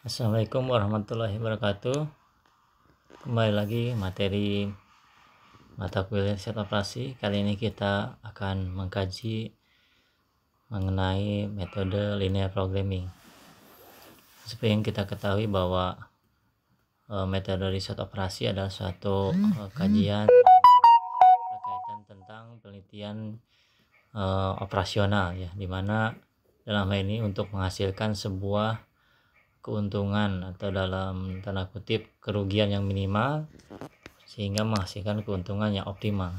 Assalamualaikum warahmatullahi wabarakatuh. Kembali lagi materi mata kuliah riset operasi. Kali ini kita akan mengkaji mengenai metode linear programming. Seperti yang kita ketahui bahwa metode riset operasi adalah suatu kajian berkaitan tentang penelitian operasional, ya, dimana dalam hal ini untuk menghasilkan sebuah keuntungan atau dalam tanda kutip kerugian yang minimal sehingga menghasilkan keuntungan yang optimal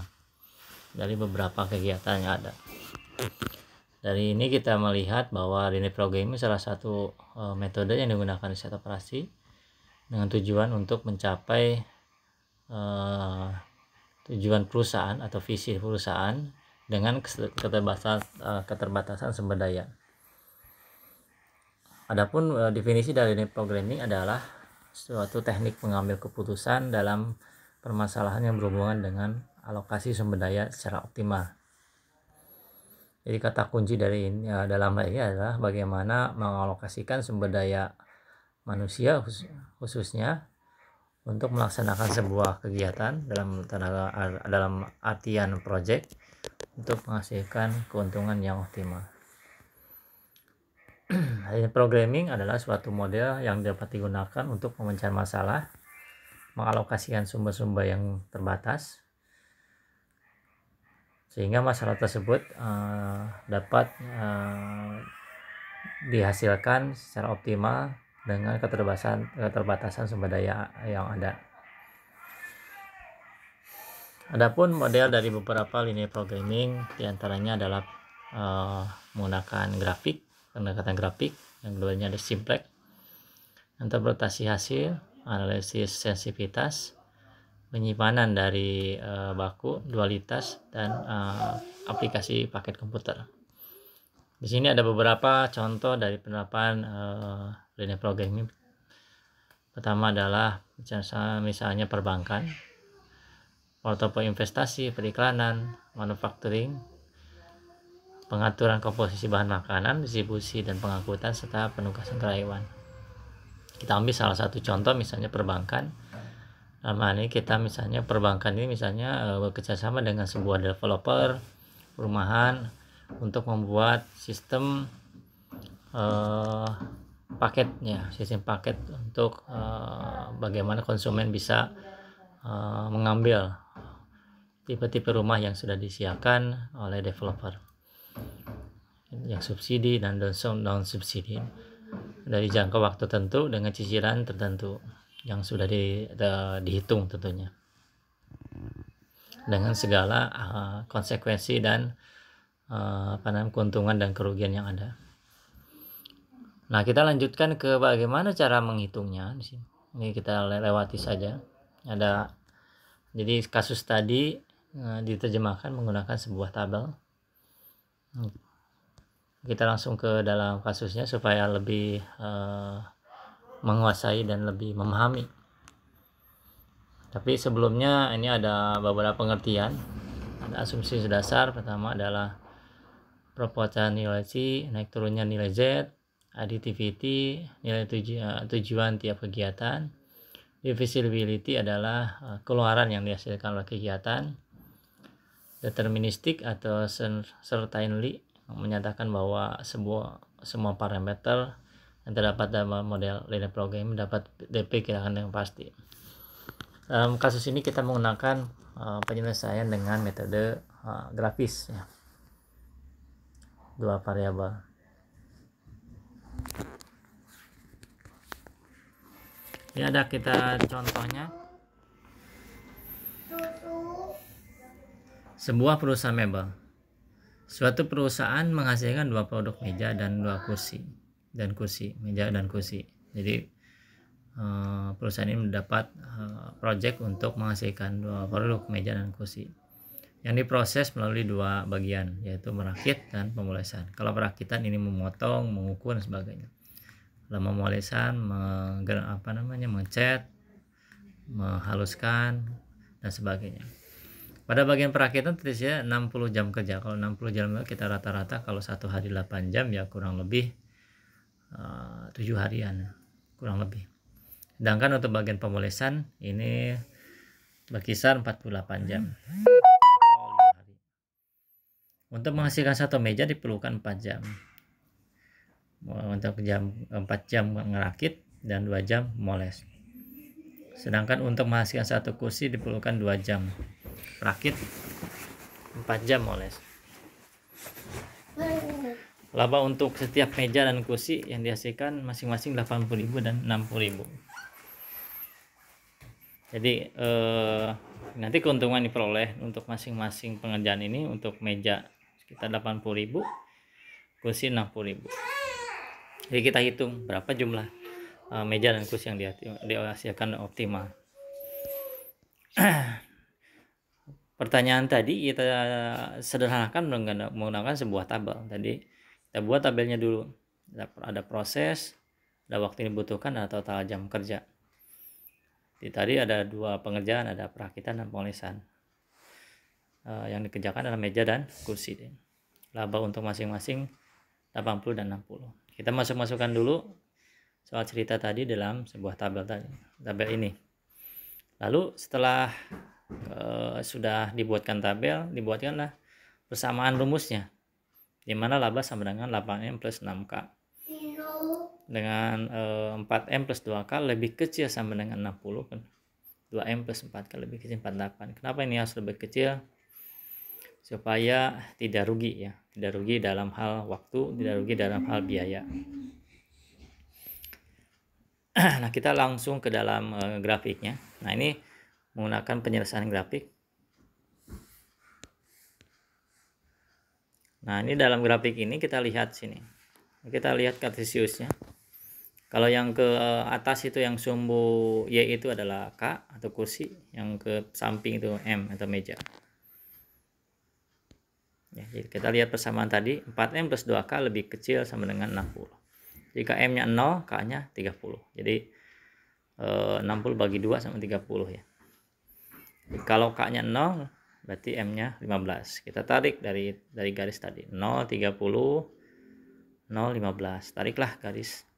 dari beberapa kegiatan yang ada. Dari ini kita melihat bahwa linear programming salah satu metode yang digunakan riset operasi dengan tujuan untuk mencapai tujuan perusahaan atau visi perusahaan dengan keterbatasan sumber daya. Adapun definisi dari linear programming adalah suatu teknik mengambil keputusan dalam permasalahan yang berhubungan dengan alokasi sumber daya secara optimal. Jadi kata kunci dari dalam hal ini adalah bagaimana mengalokasikan sumber daya manusia khususnya untuk melaksanakan sebuah kegiatan dalam artian project untuk menghasilkan keuntungan yang optimal. Linear programming adalah suatu model yang dapat digunakan untuk memecahkan masalah, mengalokasikan sumber-sumber yang terbatas, sehingga masalah tersebut dapat dihasilkan secara optimal dengan keterbatasan sumber daya yang ada. Adapun model dari beberapa linear programming diantaranya adalah menggunakan pendekatan grafik, yang keduanya ada simplex, interpretasi hasil, analisis sensitivitas, penyimpanan dari baku, dualitas, dan aplikasi paket komputer. Di sini ada beberapa contoh dari penerapan linear programming. Pertama adalah misalnya perbankan, portofolio investasi, periklanan, manufacturing, pengaturan komposisi bahan makanan, distribusi dan pengangkutan, serta penugasan karyawan. Kita ambil salah satu contoh, misalnya perbankan. Dalam hal ini kita misalnya perbankan ini misalnya bekerjasama dengan sebuah developer perumahan untuk membuat sistem sistem paket untuk bagaimana konsumen bisa mengambil tipe-tipe rumah yang sudah disiapkan oleh developer, yang subsidi dan non subsidi, dari jangka waktu tertentu dengan cicilan tertentu yang sudah dihitung tentunya, dengan segala konsekuensi dan keuntungan dan kerugian yang ada. Nah, kita lanjutkan ke bagaimana cara menghitungnya. Di sini ini kita lewati saja. Jadi kasus tadi diterjemahkan menggunakan sebuah tabel. Kita langsung ke dalam kasusnya supaya lebih menguasai dan lebih memahami. Tapi sebelumnya ini ada beberapa pengertian, ada asumsi dasar. Pertama adalah proporsional nilai C, naik turunnya nilai Z, additivity, nilai tujuan tiap kegiatan, divisibility adalah keluaran yang dihasilkan oleh kegiatan, deterministik atau certainly menyatakan bahwa semua parameter yang terdapat dalam model linear programming dapat diperkirakan dengan pasti. Dalam kasus ini kita menggunakan penyelesaian dengan metode grafis, ya, dua variabel. Ini ada kita contohnya. Sebuah perusahaan mebel. Suatu perusahaan menghasilkan 2 produk meja dan 2 kursi meja dan kursi. Jadi perusahaan ini mendapat project untuk menghasilkan 2 produk meja dan kursi yang diproses melalui 2 bagian, yaitu merakit dan pemolesan. Kalau perakitan ini memotong, mengukur dan sebagainya. Kalau pemolesan mengecat, menghaluskan dan sebagainya. Pada bagian perakitan tersedia 60 jam kerja. Kalau 60 jam kita rata-rata kalau 1 hari 8 jam, ya kurang lebih 7 harian. kurang lebih. Sedangkan untuk bagian pemolesan ini berkisar 48 jam. Untuk menghasilkan satu meja diperlukan 4 jam. Untuk 4 jam ngerakit dan 2 jam moles. Sedangkan untuk menghasilkan satu kursi diperlukan 2 jam rakit, 4 jam moles. Laba untuk setiap meja dan kursi yang dihasilkan masing-masing 80.000 dan 60.000. Jadi nanti keuntungan diperoleh untuk masing-masing pengerjaan ini. Untuk meja sekitar 80.000, kursi 60.000. Jadi kita hitung berapa jumlah meja dan kursi yang dihasilkan optimal. Pertanyaan tadi kita sederhanakan menggunakan sebuah tabel. Tadi kita buat tabelnya dulu. Ada proses, ada waktu yang dibutuhkan, ada total jam kerja. Tadi ada 2 pengerjaan, ada perakitan dan pemolesan. Yang dikerjakan adalah meja dan kursi. Laba untuk masing-masing 80 dan 60. Kita masukkan dulu soal cerita tadi dalam sebuah tabel ini. Lalu setelah sudah dibuatkan tabel, dibuatkanlah persamaan rumusnya, di mana laba sama dengan 8M plus 6K. Dengan 4M plus 2K lebih kecil sama dengan 60 kan. 2M plus 4K lebih kecil 48. Kenapa ini harus lebih kecil? Supaya tidak rugi ya. Tidak rugi dalam hal waktu, tidak rugi dalam hal biaya. Nah, kita langsung ke dalam grafiknya. Nah, ini menggunakan penyelesaian grafik. Nah, ini dalam grafik ini kita lihat sini. Kita lihat kartesiusnya. Kalau yang ke atas itu yang sumbu Y itu adalah K atau kursi, yang ke samping itu M atau meja. Ya, jadi kita lihat persamaan tadi, 4M plus 2K lebih kecil sama dengan 60. Jika M-nya 0, K-nya 30. Jadi 60 bagi 2 sama 30 ya. Kalau K-nya 0, berarti M-nya 15. Kita tarik dari garis tadi. 0, 30, 0, 15. Tariklah garis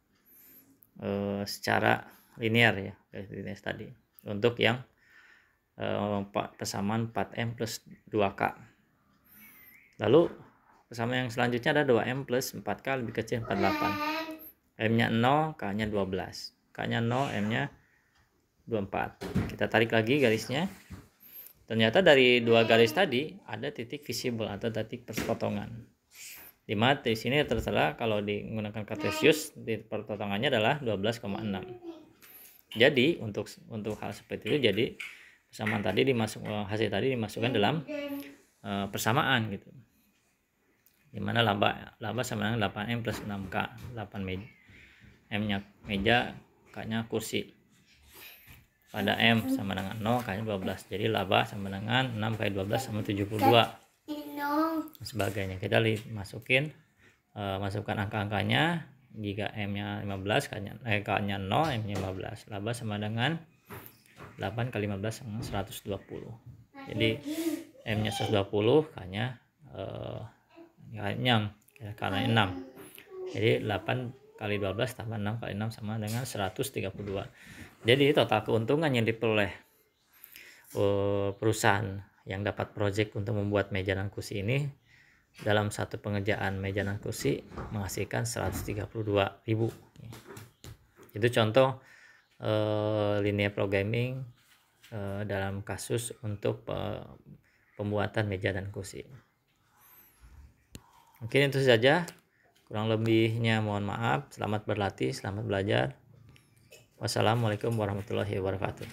secara linear ya, garis linear tadi. Untuk yang persamaan 4M plus 2K. Lalu persamaan yang selanjutnya ada 2M plus 4K lebih kecil 48. M-nya 0, K-nya 12. K-nya 0, M-nya 24. Kita tarik lagi garisnya. Ternyata dari 2 garis tadi ada titik visible atau titik perpotongan. Di mana di sini tertera kalau menggunakan kartesius titik perpotongannya adalah 12,6. Jadi untuk hal seperti itu, jadi persamaan tadi hasil tadi dimasukkan dalam persamaan gitu. Dimana laba sama dengan 8M plus 6K, 8 meja. M-nya meja, K-nya kursi. Pada M sama dengan 0, K-nya 12. Jadi laba sama dengan 6 kali 12 sama 72. Sebagainya. Kita masukkan angka-angkanya. Jika M-nya 15, K-nya 0, M-nya 15. Laba sama dengan 8 kali 15 sama 120. Jadi M-nya 120, K-nya karena 6. Jadi 8 kali 12 tambah 6 kali 6 sama dengan 132. Jadi total keuntungan yang diperoleh perusahaan yang dapat proyek untuk membuat meja dan kursi ini dalam satu pengerjaan meja dan kursi menghasilkan 132.000. Itu contoh linear programming dalam kasus untuk pembuatan meja dan kursi. Mungkin itu saja, kurang lebihnya mohon maaf. Selamat berlatih, selamat belajar. Wassalamualaikum warahmatullahi wabarakatuh.